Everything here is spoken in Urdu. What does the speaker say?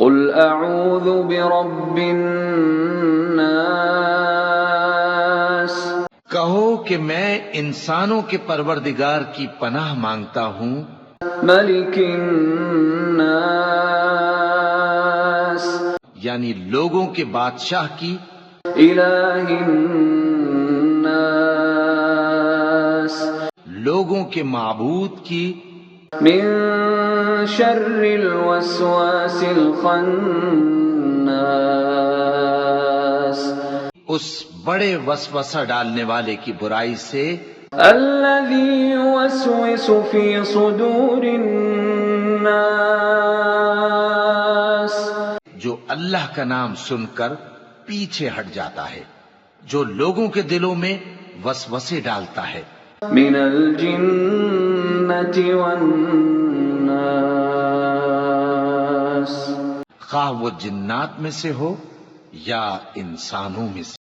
قل اعوذ برب الناس، کہو کہ میں انسانوں کے پروردگار کی پناہ مانگتا ہوں، ملک الناس، یعنی لوگوں کے بادشاہ کی، الہ الناس، لوگوں کے معبود کی، من شر الوسواس الخناس، اس بڑے وسوسہ ڈالنے والے کی برائی سے، الذي يوسوس في صدور الناس، جو اللہ کا نام سن کر پیچھے ہٹ جاتا ہے، جو لوگوں کے دلوں میں وسوسے ڈالتا ہے، من الجنة والناس، خواہ وہ جنات میں سے ہو یا انسانوں میں سے۔